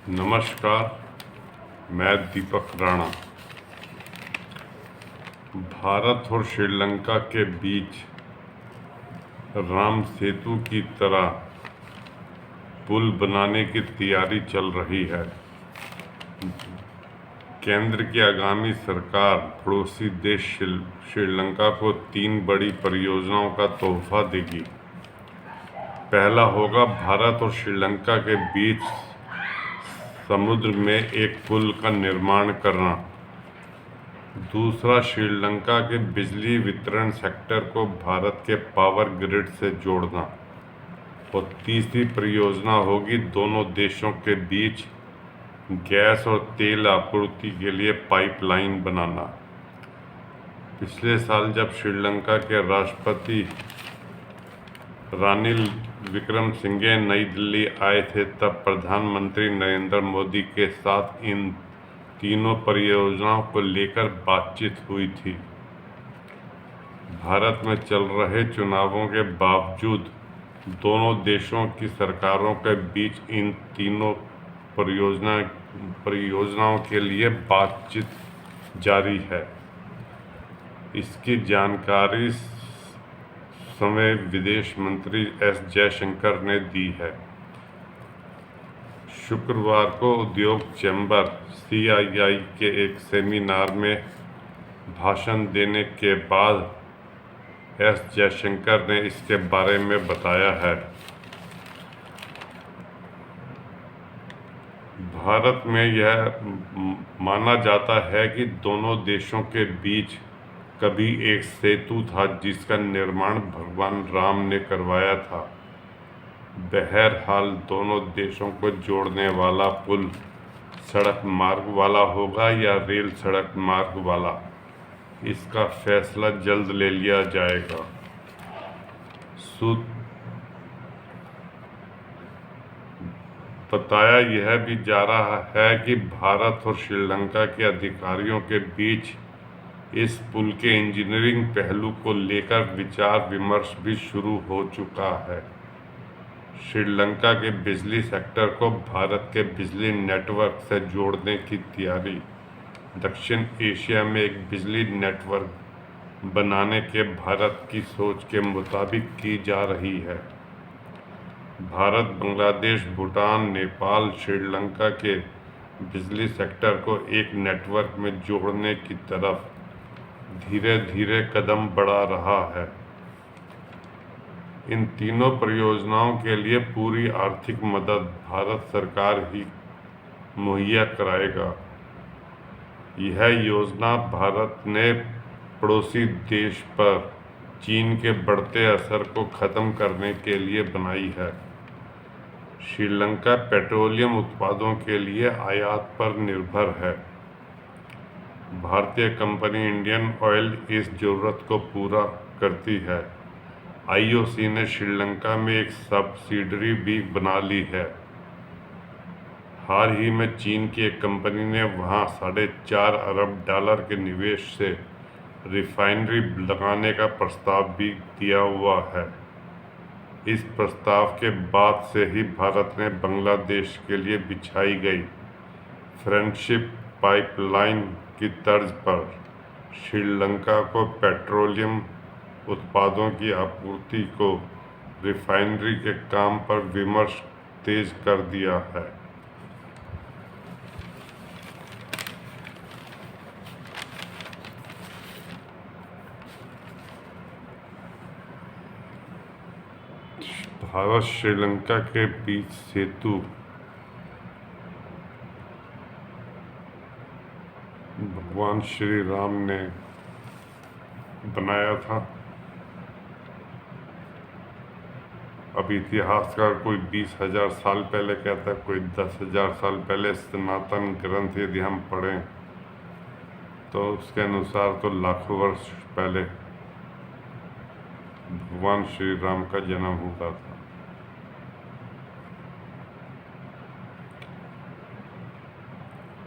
नमस्कार, मैं दीपक राणा। भारत और श्रीलंका के बीच राम सेतु की तरह पुल बनाने की तैयारी चल रही है। केंद्र की आगामी सरकार पड़ोसी देश श्रीलंका को 3 बड़ी परियोजनाओं का तोहफा देगी। पहला होगा भारत और श्रीलंका के बीच समुद्र में एक पुल का निर्माण करना। दूसरा, श्रीलंका के बिजली वितरण सेक्टर को भारत के पावर ग्रिड से जोड़ना। और तीसरी परियोजना होगी दोनों देशों के बीच गैस और तेल आपूर्ति के लिए पाइपलाइन बनाना। पिछले साल जब श्रीलंका के राष्ट्रपति रानिल विक्रमसिंघे नई दिल्ली आए थे, तब प्रधानमंत्री नरेंद्र मोदी के साथ इन तीनों परियोजनाओं को लेकर बातचीत हुई थी। भारत में चल रहे चुनावों के बावजूद दोनों देशों की सरकारों के बीच इन तीनों परियोजनाओं के लिए बातचीत जारी है। इसकी जानकारी समय विदेश मंत्री एस जयशंकर ने दी है। शुक्रवार को उद्योग चैम्बर CII के एक सेमिनार में भाषण देने के बाद एस जयशंकर ने इसके बारे में बताया है। भारत में यह माना जाता है कि दोनों देशों के बीच कभी एक सेतु था जिसका निर्माण भगवान राम ने करवाया था। बहरहाल दोनों देशों को जोड़ने वाला पुल सड़क मार्ग वाला होगा या रेल सड़क मार्ग वाला, इसका फैसला जल्द ले लिया जाएगा। बताया यह भी जा रहा है कि भारत और श्रीलंका के अधिकारियों के बीच इस पुल के इंजीनियरिंग पहलू को लेकर विचार विमर्श भी शुरू हो चुका है। श्रीलंका के बिजली सेक्टर को भारत के बिजली नेटवर्क से जोड़ने की तैयारी दक्षिण एशिया में एक बिजली नेटवर्क बनाने के भारत की सोच के मुताबिक की जा रही है। भारत, बांग्लादेश, भूटान, नेपाल, श्रीलंका के बिजली सेक्टर को एक नेटवर्क में जोड़ने की तरफ धीरे धीरे कदम बढ़ा रहा है। इन तीनों परियोजनाओं के लिए पूरी आर्थिक मदद भारत सरकार ही मुहैया कराएगा। यह योजना भारत ने पड़ोसी देश पर चीन के बढ़ते असर को खत्म करने के लिए बनाई है। श्रीलंका पेट्रोलियम उत्पादों के लिए आयात पर निर्भर है। भारतीय कंपनी इंडियन ऑयल इस जरूरत को पूरा करती है। IOC ने श्रीलंका में एक सब्सिडरी भी बना ली है। हाल ही में चीन की एक कंपनी ने वहां $4.5 अरब के निवेश से रिफाइनरी लगाने का प्रस्ताव भी दिया हुआ है। इस प्रस्ताव के बाद से ही भारत ने बांग्लादेश के लिए बिछाई गई फ्रेंडशिप पाइपलाइन की तर्ज पर श्रीलंका को पेट्रोलियम उत्पादों की आपूर्ति को रिफाइनरी के काम पर विमर्श तेज कर दिया है। भारत श्रीलंका के बीच सेतु भगवान श्री राम ने बनाया था। अब इतिहासकार कोई 20,000 साल पहले कहता है, कोई 10,000 साल पहले। सनातन ग्रंथ यदि हम पढ़ें तो उसके अनुसार तो लाखों वर्ष पहले भगवान श्री राम का जन्म हुआ था।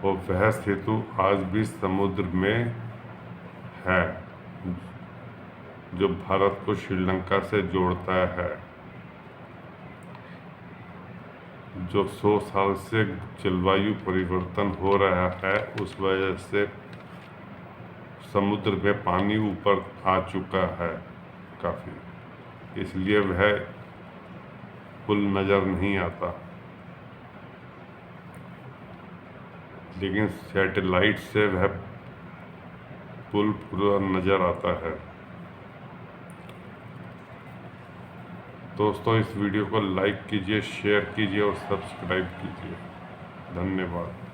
और वह सेतु आज भी समुद्र में है जो भारत को श्रीलंका से जोड़ता है। जो 100 साल से जलवायु परिवर्तन हो रहा है उस वजह से समुद्र में पानी ऊपर आ चुका है काफ़ी, इसलिए वह पुल नज़र नहीं आता, लेकिन सैटेलाइट से वह पुल पूरा नज़र आता है। दोस्तों, इस वीडियो को लाइक कीजिए, शेयर कीजिए और सब्सक्राइब कीजिए। धन्यवाद।